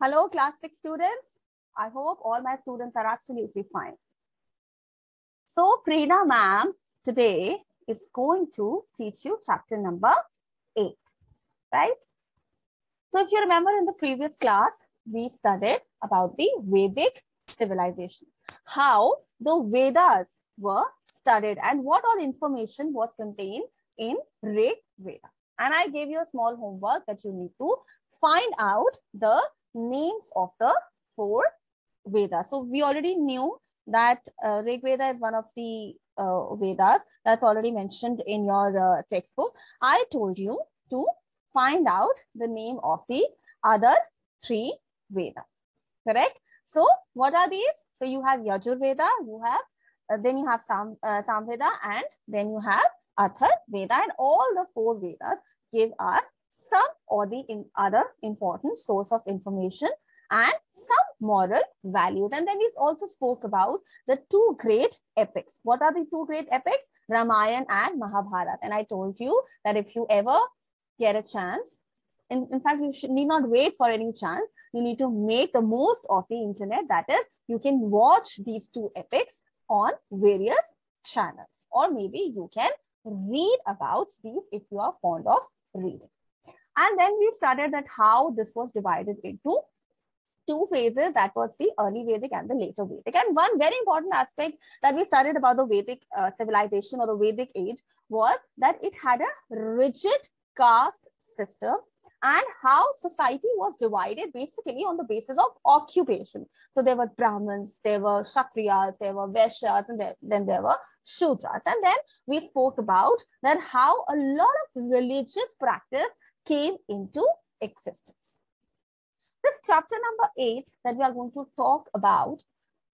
Hello, class 6 students. I hope all my students are absolutely fine. So, Preena ma'am today is going to teach you chapter number 8, right? So, if you remember in the previous class, we studied about the Vedic civilization, how the Vedas were studied and what all information was contained in Rig Veda. And I gave you a small homework that you need to find out the names of the 4 Vedas. So we already knew that Rig Veda is one of the Vedas that's already mentioned in your textbook. I told you to find out the name of the other 3 Veda, correct? So what are these? So you have Yajur Veda, you have then you have Samveda, and then you have Athar Veda, and all the 4 Vedas give us some or the other important source of information and some moral values. And then we also spoke about the 2 great epics. What are the 2 great epics? Ramayana and Mahabharata. And I told you that if you ever get a chance, in fact, you need not wait for any chance. You need to make the most of the internet. That is, you can watch these 2 epics on various channels, or maybe you can read about these if you are fond of reading. And then we started that how this was divided into 2 phases, that was the early Vedic and the later Vedic. And one very important aspect that we studied about the Vedic civilization or the Vedic age was that it had a rigid caste system and how society was divided basically on the basis of occupation. So there were Brahmins, there were Kshatriyas, there were Vaishyas, and then there were Shudras. And then we spoke about that how a lot of religious practice came into existence. This chapter number 8 that we are going to talk about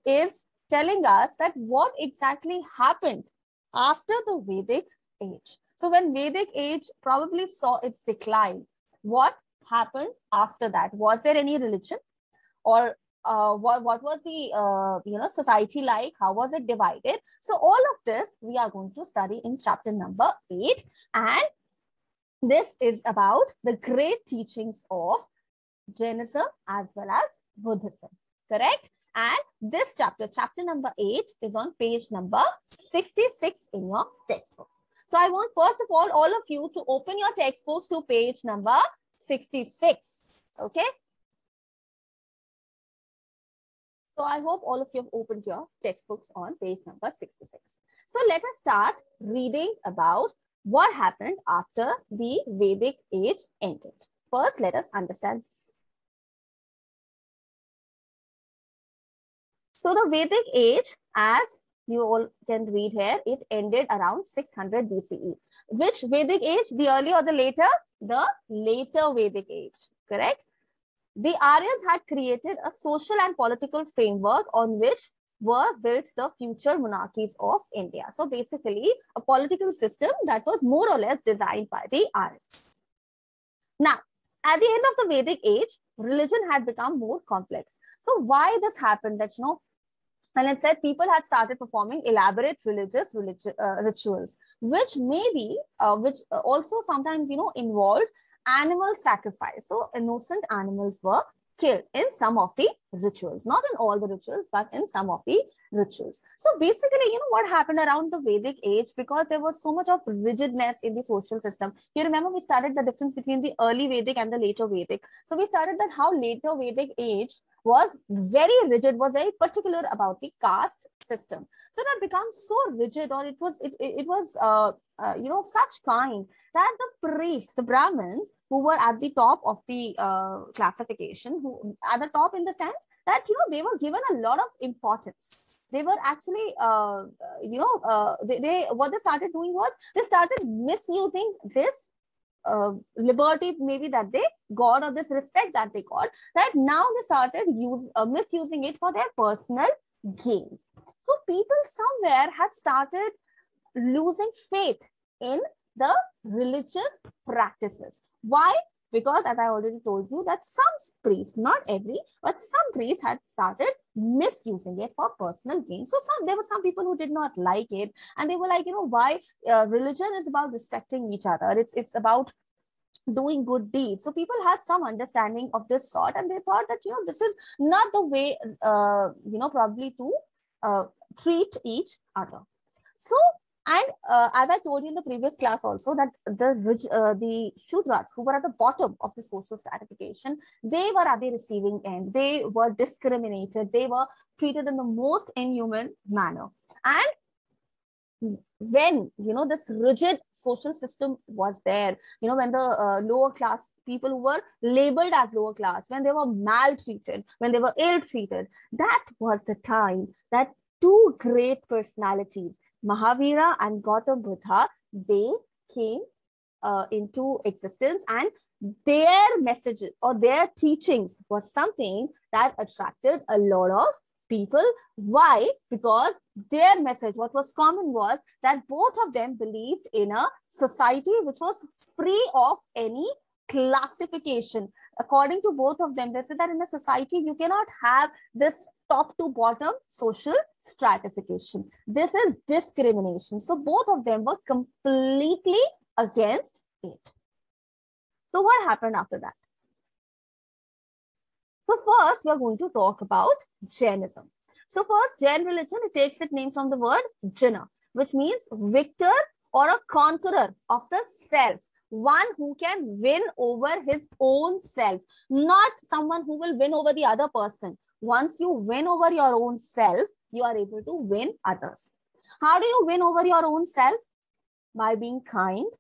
is telling us that what exactly happened after the Vedic age. So when Vedic age probably saw its decline, what happened after that? Was there any religion, or what was the society like? How was it divided? So all of this we are going to study in chapter number 8, and this is about the great teachings of Jainism as well as Buddhism, correct? And this chapter number 8, is on page number 66 in your textbook. So I want first of all of you to open your textbooks to page number 66, okay? So I hope all of you have opened your textbooks on page number 66. So let us start reading about what happened after the Vedic age ended. First, let us understand this. So the Vedic age, as you all can read here, it ended around 600 BCE. Which Vedic age? The early or the later? The later Vedic age, correct? The Aryans had created a social and political framework on which were built the future monarchies of India. So basically, a political system that was more or less designed by the Aryans. Now, at the end of the Vedic age, religion had become more complex. So why this happened? That, and it said people had started performing elaborate religious rituals, which maybe, which also sometimes, involved animal sacrifice. So innocent animals were killed in some of the rituals, not in all the rituals, but in some of the rituals. So basically, what happened around the Vedic age, because there was so much of rigidness in the social system. You remember we started the difference between the early Vedic and the later Vedic. So we started that how later Vedic age was very rigid, was very particular about the caste system. So that becomes so rigid, or it was such kind that the priests, the Brahmins, who were at the top of the classification, who at the top in the sense that they were given a lot of importance. They were actually, what they started doing was they started misusing this liberty maybe that they got, or this respect that they got, that now they started misusing it for their personal gains. So people somewhere had started losing faith in the religious practices. Why? Because as I already told you that some priests, not every, but some priests had started misusing it for personal gain. So there were some people who did not like it, and they were like, why religion is about respecting each other. It's about doing good deeds. So people had some understanding of this sort, and they thought that, this is not the way, probably to treat each other. So, and as I told you in the previous class also, that the Shudras who were at the bottom of the social stratification, they were at the receiving end. They were discriminated. They were treated in the most inhuman manner. And when, this rigid social system was there, when the lower class people who were labeled as lower class, when they were maltreated, when they were ill-treated, that was the time that two great personalities, Mahavira and Gautam Buddha, they came into existence, and their messages or their teachings was something that attracted a lot of people. Why? Because their message, what was common, was that both of them believed in a society which was free of any classification. According to both of them, they said that in a society you cannot have this top to bottom social stratification. This is discrimination. So both of them were completely against it. So what happened after that? So first, we are going to talk about Jainism. So first, Jain religion, it takes its name from the word Jina, which means victor or a conqueror of the self. One who can win over his own self, not someone who will win over the other person. Once you win over your own self, you are able to win others. How do you win over your own self? By being kind,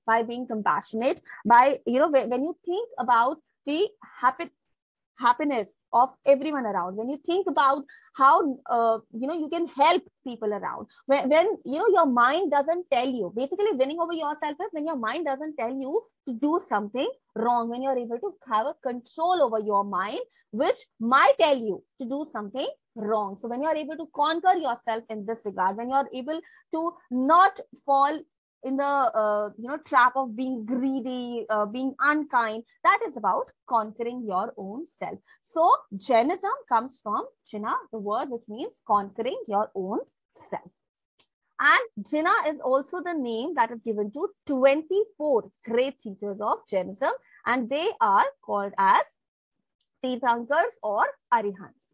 by being compassionate, by, when you think about the happiness of everyone around, when you think about how you can help people around, when your mind doesn't tell you, basically winning over yourself is when your mind doesn't tell you to do something wrong, when you're able to have a control over your mind which might tell you to do something wrong. So when you're able to conquer yourself in this regard, when you're able to not fall in the trap of being greedy, being unkind, that is about conquering your own self. So Jainism comes from Jina, the word which means conquering your own self. And Jina is also the name that is given to 24 great teachers of Jainism, and they are called as Tirthankars or Arihants.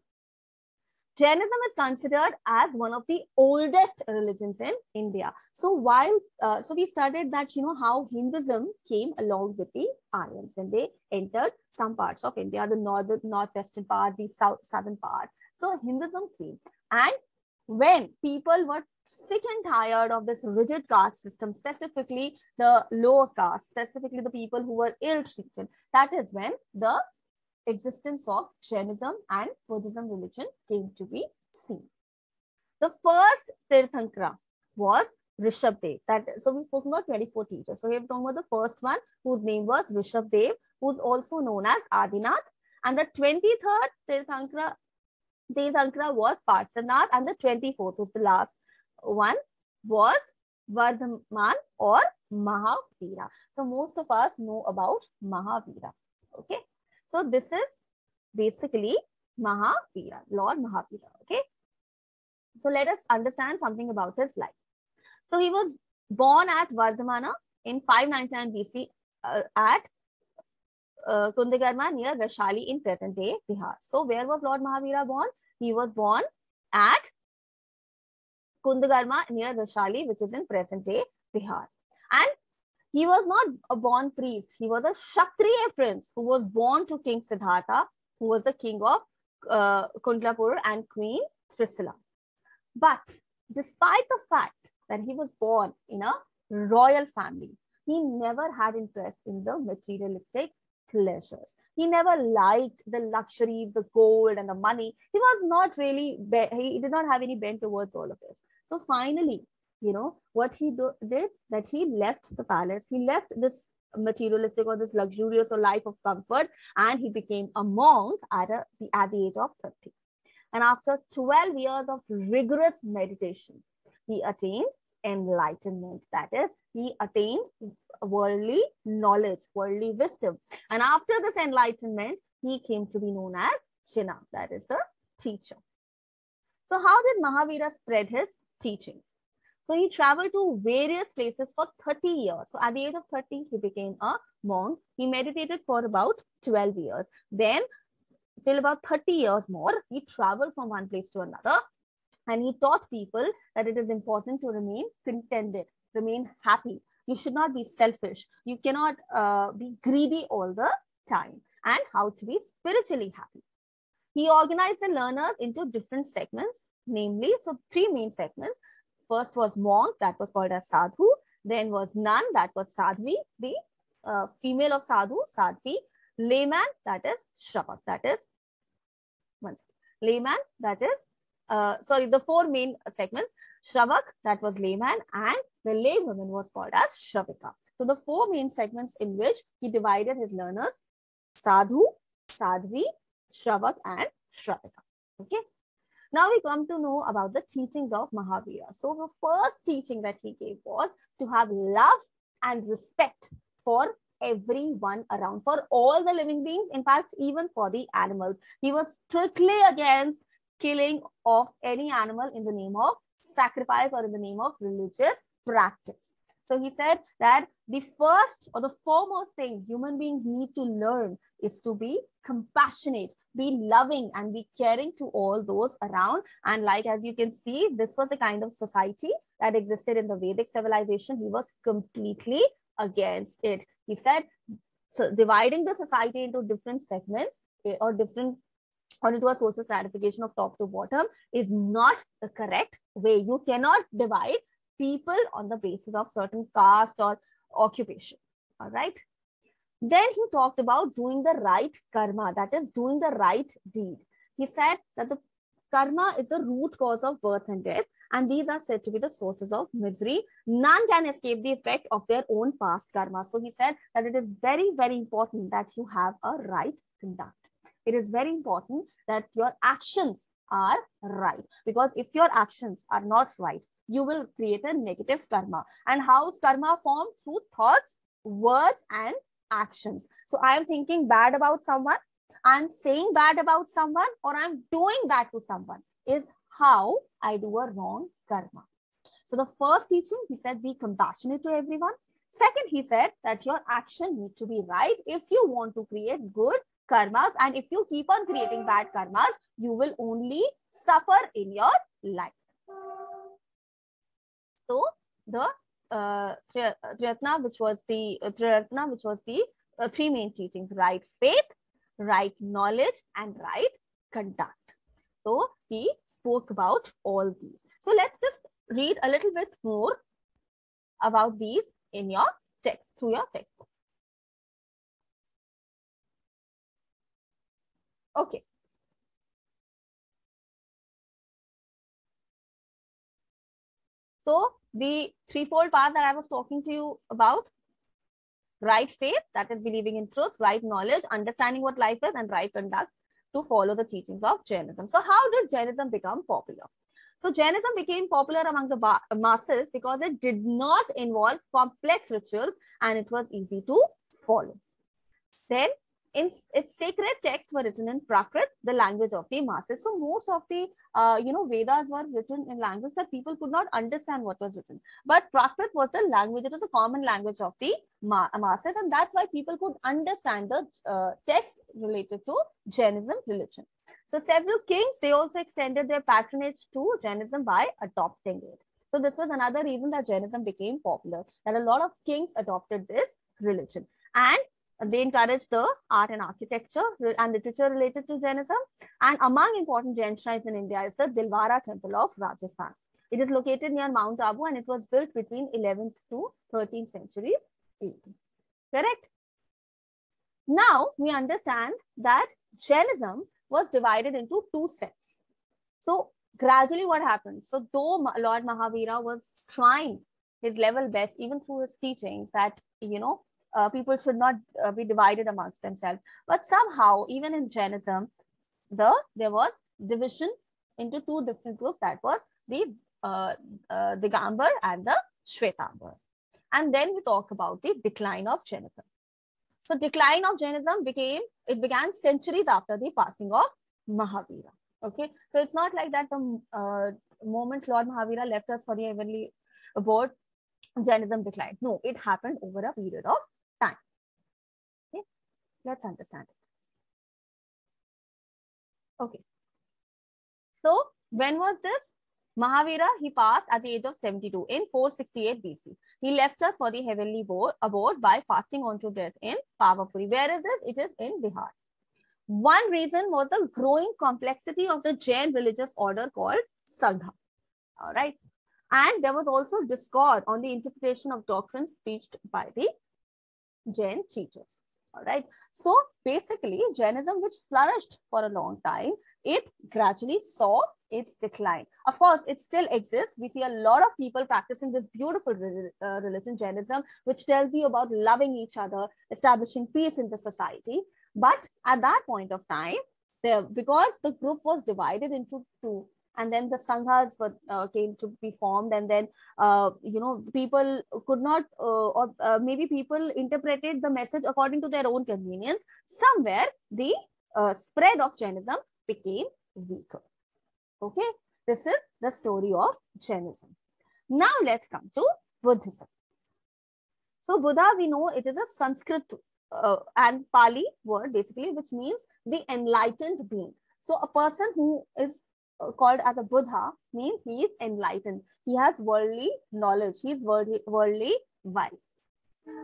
Jainism is considered as one of the oldest religions in India. So while, so we studied that, how Hinduism came along with the Aryans, and they entered some parts of India, the northwestern part, the southern part. So Hinduism came, and when people were sick and tired of this rigid caste system, specifically the lower caste, specifically the people who were ill-treated, that is when the existence of Jainism and Buddhism religion came to be seen. The first Tirthankara was Rishabdev. So we spoke about 24 teachers. So we have talked about the first one, whose name was Rishabdev, who's also known as Adinath. And the 23rd Tirthankara was Parsanath, and the 24th, who's the last one, was Vardhaman or Mahavira. So most of us know about Mahavira. Okay. So this is basically Mahavira, Lord Mahavira. Okay. So let us understand something about his life. So he was born at Vardhamana in 599 BC at Kundagarma near Vaishali in present-day Bihar. So where was Lord Mahavira born? He was born at Kundagarma near Vaishali, which is in present-day Bihar. And he was not a born priest. He was a Kshatriya prince who was born to King Siddhartha, who was the king of Kundlapur and Queen Trisila. But despite the fact that he was born in a royal family, he never had interest in the materialistic pleasures. He never liked the luxuries, the gold and the money. He was not really, he did not have any bent towards all of this. So finally, what he did, that he left the palace, he left this materialistic or this luxurious or life of comfort, and he became a monk at the age of 30. And after 12 years of rigorous meditation, he attained enlightenment. That is, he attained worldly knowledge, worldly wisdom. And after this enlightenment, he came to be known as Jina, that is the teacher. So how did Mahavira spread his teachings? So he traveled to various places for 30 years. So at the age of 30, he became a monk. He meditated for about 12 years. Then till about 30 years more, he traveled from one place to another, and he taught people that it is important to remain contented, remain happy. You should not be selfish. You cannot be greedy all the time, and how to be spiritually happy. He organized the learners into different segments, namely, so 3 main segments. First was monk, that was called as sadhu. Then was nun, that was sadhvi, the female of sadhu, sadhvi. Layman, that is shravak, that is layman, that is the 4 main segments. Shravak, that was layman, and the lay woman was called as shravika. So the 4 main segments in which he divided his learners: sadhu, sadhvi, shravak, and shravika. Okay. Now we come to know about the teachings of Mahavira. So the first teaching that he gave was to have love and respect for everyone around, for all the living beings, in fact, even for the animals. He was strictly against killing of any animal in the name of sacrifice or in the name of religious practice. So he said that the first or the foremost thing human beings need to learn is to be compassionate, be loving, and be caring to all those around. And like, as you can see, this was the kind of society that existed in the Vedic civilization. He was completely against it. He said, so dividing the society into different segments or into a social stratification of top to bottom is not the correct way. You cannot divide people on the basis of certain caste or occupation. All right. Then he talked about doing the right karma, that is doing the right deed. He said that the karma is the root cause of birth and death, and these are said to be the sources of misery. None can escape the effect of their own past karma. So he said that it is very, very important that you have a right conduct. It is very important that your actions are right, because if your actions are not right, you will create a negative karma. And how is karma formed? Through thoughts, words, and actions. So I am thinking bad about someone, I'm saying bad about someone, or I'm doing bad to someone is how I do a wrong karma. So the first teaching, he said, be compassionate to everyone. Second, he said that your action need to be right if you want to create good karmas. And if you keep on creating bad karmas, you will only suffer in your life. So the Triratna, which was the 3 main teachings: right faith, right knowledge, and right conduct. So he spoke about all these. So let's just read a little bit more about these in your text, through your textbook. Okay. So the threefold path that I was talking to you about: right faith, that is believing in truth; right knowledge, understanding what life is; and right conduct, to follow the teachings of Jainism. So how did Jainism become popular? So Jainism became popular among the masses because it did not involve complex rituals and it was easy to follow. Then its sacred texts were written in Prakrit, the language of the masses. So most of the Vedas were written in language that people could not understand what was written. But Prakrit was the language; it was a common language of the masses, and that's why people could understand the text related to Jainism religion. So several kings, they also extended their patronage to Jainism by adopting it. So this was another reason that Jainism became popular, that a lot of kings adopted this religion. And they encouraged the art and architecture and literature related to Jainism. And among important Jain shrines in India is the Dilwara temple of Rajasthan. It is located near Mount Abu and it was built between 11th to 13th centuries AD. Correct? Now we understand that Jainism was divided into 2 sects. So gradually what happened? So though Lord Mahavira was trying his level best, even through his teachings, that, people should not be divided amongst themselves. But somehow, even in Jainism, there was division into 2 different groups. That was the Digambar and the Shwetambar. And then we talk about the decline of Jainism. So decline of Jainism began centuries after the passing of Mahavira. Okay, so it's not like that the moment Lord Mahavira left us for the heavenly abode, Jainism declined. No, it happened over a period of time. Let's understand it. Okay. So when was this? Mahavira, he passed at the age of 72 in 468 BC. He left us for the heavenly abode by fasting unto death in Pavapuri. Where is this? It is in Bihar. One reason was the growing complexity of the Jain religious order called Sangha. All right. And there was also discord on the interpretation of doctrines preached by the Jain teachers. All right. So basically, Jainism, which flourished for a long time, it gradually saw its decline. Of course, it still exists. We see a lot of people practicing this beautiful religion, Jainism, which tells you about loving each other, establishing peace in the society. But at that point of time, because the group was divided into two, and then the sanghas came to be formed, and then people could not, or maybe people interpreted the message according to their own convenience. Somewhere the spread of Jainism became weaker. Okay, this is the story of Jainism. Now let's come to Buddhism. So Buddha, we know it is a Sanskrit and Pali word basically, which means the enlightened being. So a person who is called as a Buddha means he is enlightened. He has worldly knowledge. He is worldly wise.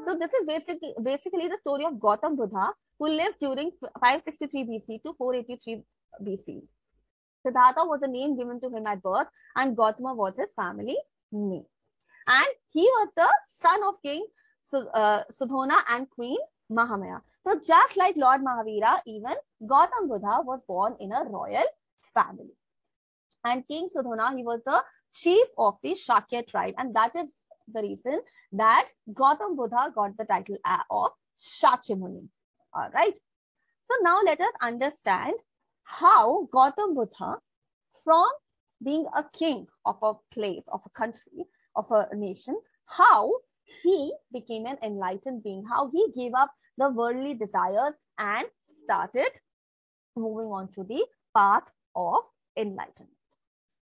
So this is basically the story of Gautam Buddha, who lived during 563 BC to 483 BC. Siddhartha was a name given to him at birth, and Gautama was his family name. And he was the son of King Sudhona and Queen Mahamaya. So just like Lord Mahavira, even Gautam Buddha was born in a royal family. And King Sudhona, he was the chief of the Shakya tribe. And that is the reason that Gautam Buddha got the title of Shakyamuni. All right. So now let us understand how Gautam Buddha, from being a king of a place, of a country, of a nation, how he became an enlightened being, how he gave up the worldly desires and started moving on to the path of enlightenment.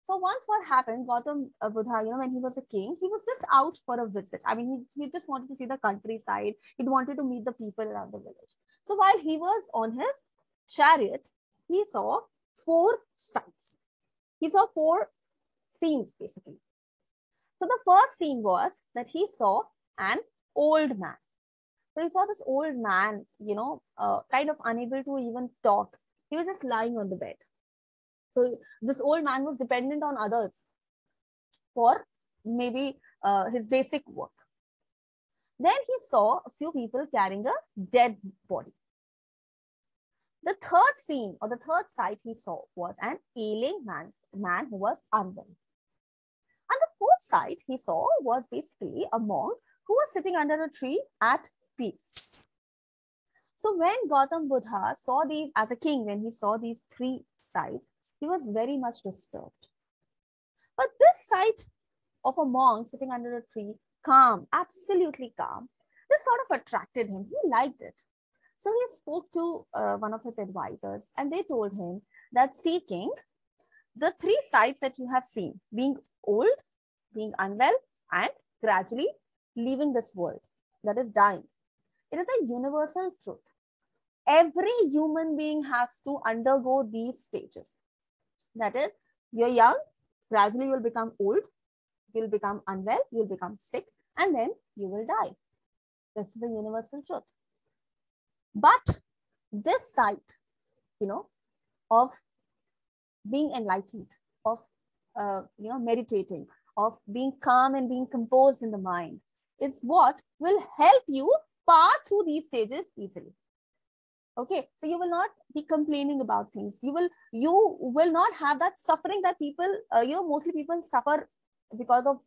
So once what happened, Gautam Buddha, when he was a king, he was just out for a visit. I mean, he just wanted to see the countryside. He wanted to meet the people around the village. So while he was on his chariot, he saw 4 sights. He saw 4 scenes, basically. So the first scene was that he saw an old man. So he saw this old man, kind of unable to even talk. He was just lying on the bed. So this old man was dependent on others for maybe his basic work. Then he saw a few people carrying a dead body. The third scene, or the third sight he saw, was an ailing man who was unwell. And the fourth sight he saw was basically a monk who was sitting under a tree at peace. So when Gautam Buddha saw these, as a king, when he saw these 3 sights, he was very much disturbed. But this sight of a monk sitting under a tree, calm, absolutely calm, this sort of attracted him. He liked it. So he spoke to one of his advisors, and they told him that, see, king, the 3 sights that you have seen, being old, being unwell, and gradually leaving this world, that is dying, it is a universal truth. Every human being has to undergo these stages. That is, you're young, gradually you will become old, you'll become unwell, you'll become sick, and then you will die. This is a universal truth. But this sight, of being enlightened, of meditating, of being calm and being composed in the mind, is what will help you pass through these stages easily. Okay, so you will not be complaining about things. You will not have that suffering that people, mostly people suffer because of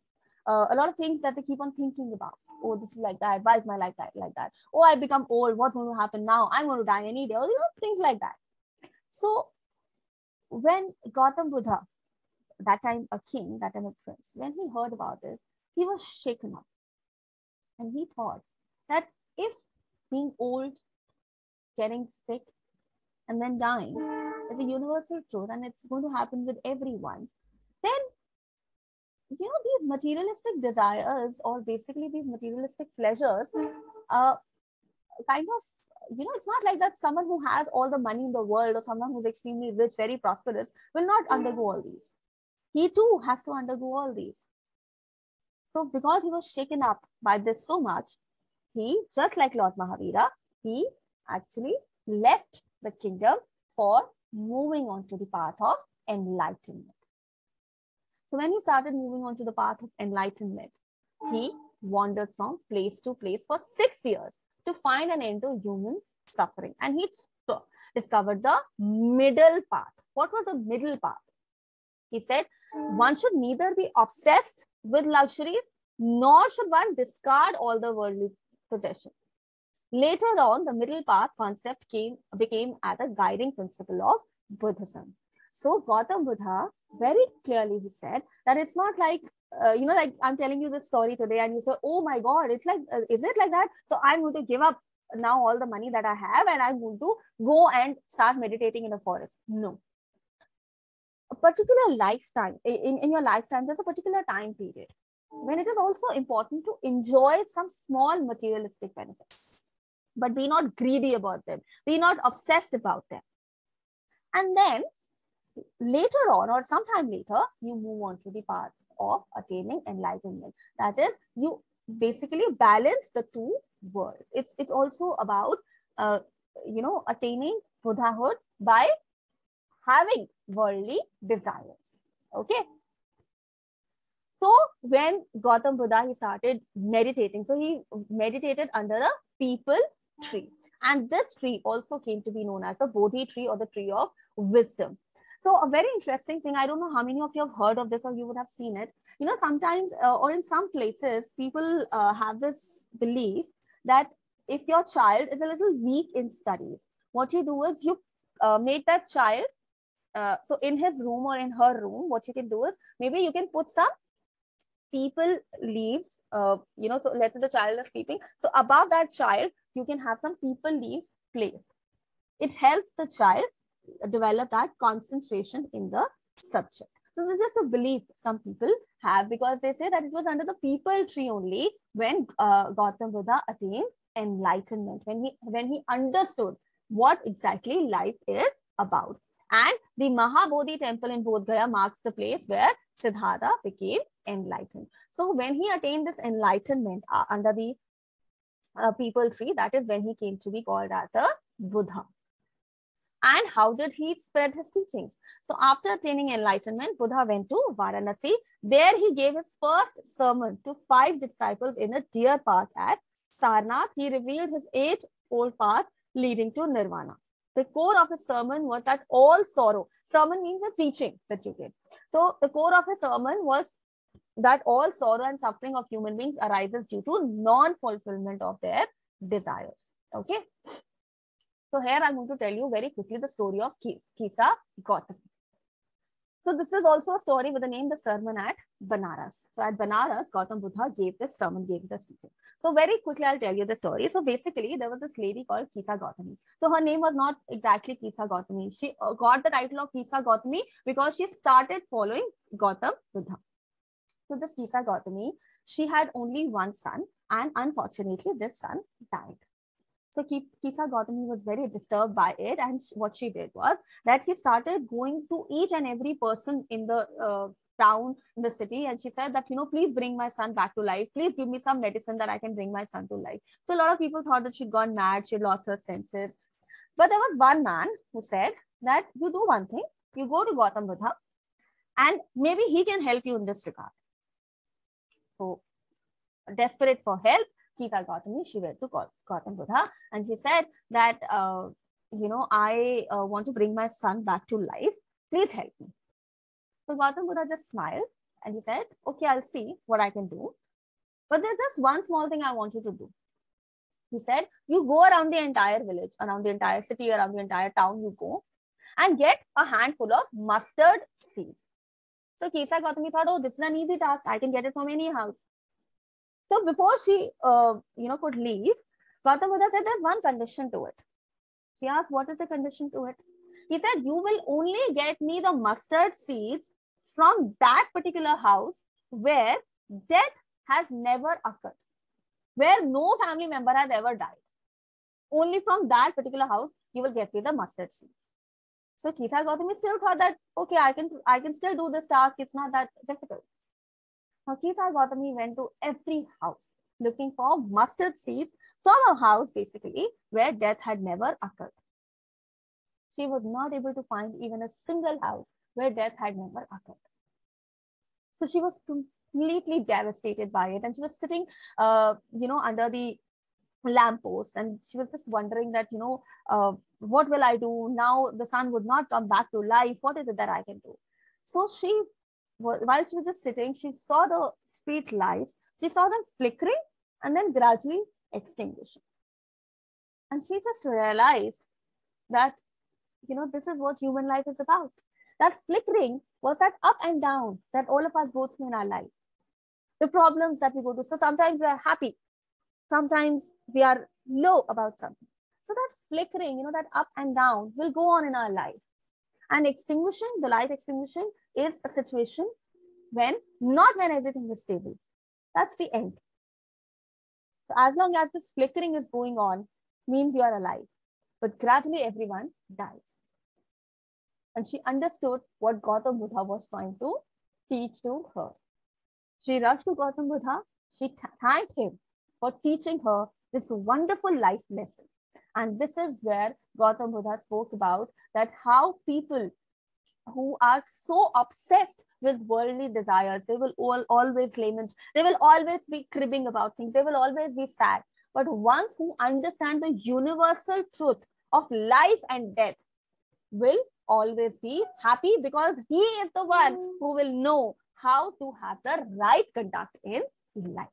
a lot of things that they keep on thinking about. Oh, this is like that. Why is my life like that? Oh, I become old. What's going to happen now? I'm going to die any day. Things like that. So when Gautam Buddha, that time a king, that time a prince, when he heard about this, he was shaken up. And he thought that if being old, getting sick, and then dying is a universal truth, and it's going to happen with everyone, then these materialistic desires, or basically these materialistic pleasures, kind of it's not like that someone who has all the money in the world or someone who's extremely rich, very prosperous, will not undergo all these. He too has to undergo all these. So because he was shaken up by this so much, he, just like Lord Mahavira, he actually left the kingdom for moving on to the path of enlightenment. So when he started moving on to the path of enlightenment, he wandered from place to place for 6 years to find an end to human suffering. And he discovered the middle path. What was the middle path? He said, one should neither be obsessed with luxuries, nor should one discard all the worldly possessions. Later on, the middle path concept became as a guiding principle of Buddhism. So Gautam Buddha, very clearly he said that it's not like, like I'm telling you this story today and you say, oh my God, it's like, is it like that? So I'm going to give up now all the money that I have and I'm going to go and start meditating in a forest. No. A particular lifetime, in your lifetime, there's a particular time period when it is also important to enjoy some small materialistic benefits. But be not greedy about them. Be not obsessed about them. And then later on or sometime later, you move on to the path of attaining enlightenment. That is, you basically balance the two worlds. It's also about, attaining Buddhahood by having worldly desires. Okay. So when Gautam Buddha, he started meditating. So he meditated under a peepal tree. And this tree also came to be known as the Bodhi tree or the tree of wisdom. So a very interesting thing, I don't know how many of you have heard of this or you would have seen it. Sometimes or in some places, people have this belief that if your child is a little weak in studies, what you do is you make that child, so in his room or in her room, what you can do is maybe you can put some peepal leaves, so let's say the child is sleeping. So above that child, you can have some peepal leaves placed. It helps the child develop that concentration in the subject. So this is the belief some people have because they say that it was under the peepal tree only when Gautam Buddha attained enlightenment, when he understood what exactly life is about. And the Mahabodhi temple in Bodh Gaya marks the place where Siddhartha became enlightened. So when he attained this enlightenment under the peepal tree, that is when he came to be called as the Buddha. And how did he spread his teachings? So after attaining enlightenment, Buddha went to Varanasi. There he gave his first sermon to 5 disciples in a deer park at Sarnath. He revealed his 8-fold path leading to Nirvana. The core of his sermon was that all sorrow, sermon means a teaching that you get. So the core of his sermon was that all sorrow and suffering of human beings arises due to non-fulfillment of their desires. Okay. So here I'm going to tell you very quickly the story of Kisa Gautam. So this is also a story with the name The Sermon at Banaras. So at Banaras, Gautam Buddha gave this sermon, gave this teaching. So very quickly, I'll tell you the story. So basically, there was this lady called Kisa Gautami. So her name was not exactly Kisa Gautami. She got the title of Kisa Gautami because she started following Gautam Buddha. So this Kisa Gautami, she had only one son and unfortunately, this son died. So Kisa Gautami was very disturbed by it, and what she did was that she started going to each and every person in the town, in the city, and she said that, please bring my son back to life. Please give me some medicine that I can bring my son to life. So a lot of people thought that she'd gone mad, she'd lost her senses. But there was one man who said that you do one thing, you go to Gautam Buddha, and maybe he can help you in this regard. So desperate for help, Kisa Gautami, she went to Gautam Buddha and she said that, I want to bring my son back to life. Please help me. So Gautam Buddha just smiled and he said, okay, I'll see what I can do. But there's just one small thing I want you to do. He said, you go around the entire village, around the entire city, around the entire town, you go and get a handful of mustard seeds. So Kisa Gautami thought, oh, this is an easy task. I can get it from any house. So before she, could leave, Gautam Buddha said there's one condition to it. She asked, what is the condition to it? He said, you will only get me the mustard seeds from that particular house where death has never occurred, where no family member has ever died. Only from that particular house you will get me the mustard seeds. So Kisar Gautami still thought that, okay, I can still do this task. It's not that difficult. Now Kisar Gautami went to every house looking for mustard seeds from a house basically where death had never occurred. She was not able to find even a single house where death had never occurred. So she was completely devastated by it, and she was sitting, under the lamppost, and she was just wondering that, what will I do now? The son would not come back to life. What is it that I can do? So while she was just sitting, she saw the street lights. She saw them flickering and then gradually extinguishing, and she just realized that, this is what human life is about. That flickering was that up and down that all of us go through in our life. The problems that we go through. So sometimes we are happy. Sometimes we are low about something. So that flickering, that up and down will go on in our life. And extinguishing, the light extinguishing is a situation not when everything is stable. That's the end. So as long as this flickering is going on, means you are alive. But gradually everyone dies. And she understood what Gautam Buddha was trying to teach to her. She rushed to Gautam Buddha. She thanked him for teaching her this wonderful life lesson. And this is where Gautam Buddha spoke about that how people who are so obsessed with worldly desires, they will always lament. They will always be cribbing about things. They will always be sad. But once who understand the universal truth of life and death will always be happy, because he is the one who will know how to have the right conduct in life.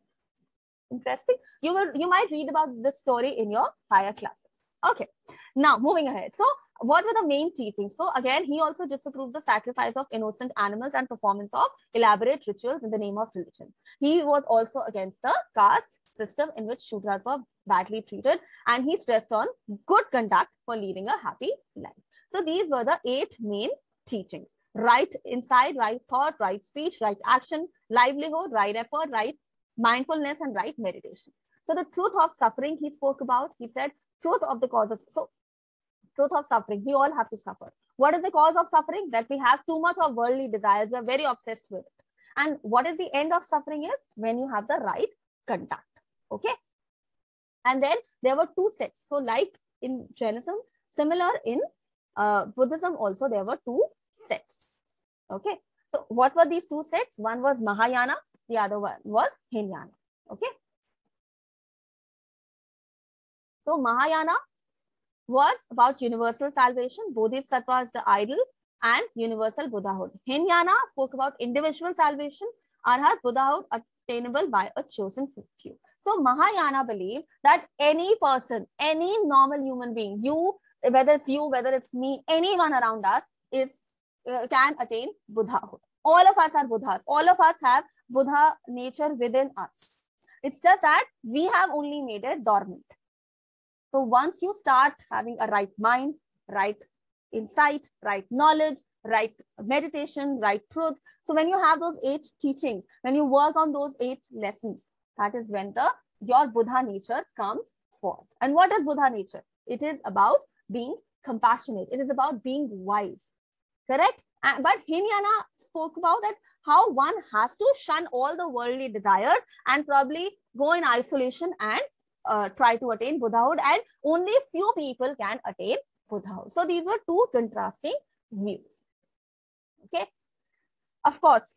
Interesting. You might read about this story in your higher classes. Okay. Now moving ahead. So what were the main teachings? So again, he also disapproved the sacrifice of innocent animals and performance of elaborate rituals in the name of religion. He was also against the caste system in which Shudras were badly treated, and he stressed on good conduct for leading a happy life. So these were the 8 main teachings: right insight, right thought, right speech, right action, livelihood, right effort, right mindfulness, and right meditation. So the truth of suffering he spoke about. He said truth of the causes. So truth of suffering, we all have to suffer. What is the cause of suffering? That we have too much of worldly desires. We are very obsessed with it. And what is the end of suffering is when you have the right conduct. Okay. And then there were 2 sets. So like in Jainism, similar in Buddhism also, there were 2 sets. Okay. So what were these 2 sets? One was Mahayana, the other one was Hinayana. Okay. So Mahayana was about universal salvation, Bodhisattva is the idol, and universal Buddhahood. Hinayana spoke about individual salvation, Arhat, Buddhahood attainable by a chosen few. So Mahayana believed that any person, any normal human being, whether it's me, anyone around us can attain Buddhahood. All of us are Buddhas. All of us have Buddha nature within us. It's just that we have only made it dormant. So once you start having a right mind, right insight, right knowledge, right meditation, right truth. So when you have those 8 teachings, when you work on those 8 lessons, that is when your Buddha nature comes forth. And what is Buddha nature? It is about being compassionate. It is about being wise. Correct? But Hinayana spoke about that how one has to shun all the worldly desires and probably go in isolation and try to attain Buddhahood, and only few people can attain Buddhahood. So these were 2 contrasting views. Okay. Of course,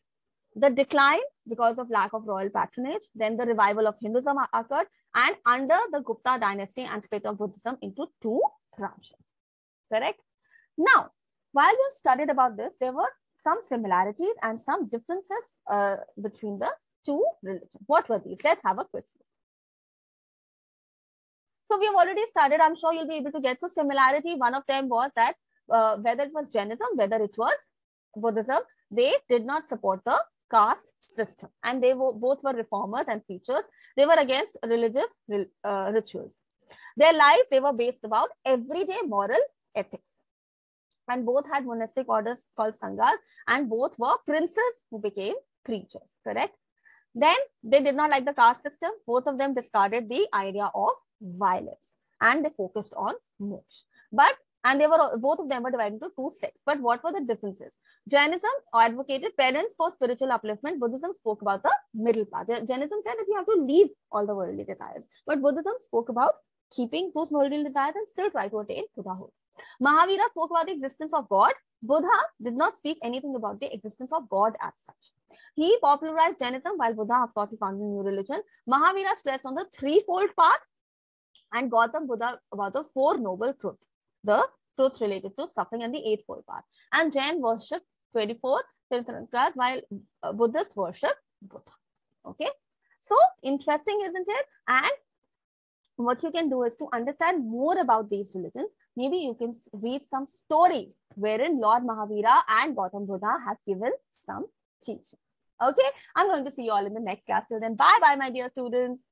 the decline because of lack of royal patronage, then the revival of Hinduism occurred, and under the Gupta dynasty and split of Buddhism into 2 branches. Correct? Now, while we studied about this, there were some similarities and some differences between the 2 religions. What were these? Let's have a quick look. So we have already studied, I'm sure you'll be able to get. So similarity, one of them was that whether it was Jainism, whether it was Buddhism, they did not support the caste system, and they both were reformers and preachers. They were against religious rituals. Their life, they were based about everyday moral ethics, and both had monastic orders called sanghas, and both were princes who became preachers. Correct? Then they did not like the caste system. Both of them discarded the idea of violence. and they focused on moksha. And both of them were divided into two sects. But what were the differences? Jainism advocated parents for spiritual upliftment. Buddhism spoke about the middle path. Jainism said that you have to leave all the worldly desires. But Buddhism spoke about keeping those worldly desires and still try to attain Buddhahood. Mahavira spoke about the existence of God. Buddha did not speak anything about the existence of God as such. He popularized Jainism, while Buddha, of course, he founded a new religion. Mahavira stressed on the threefold path, and Gautam Buddha about the four noble truths, the truths related to suffering, and the eightfold path. And Jain worship 24 Tirthankars, while Buddhists worship Buddha. Okay, so interesting, isn't it? And what you can do is to understand more about these religions. Maybe you can read some stories wherein Lord Mahavira and Gautam Buddha have given some teaching. Okay, I'm going to see you all in the next class. Till then, bye bye, my dear students.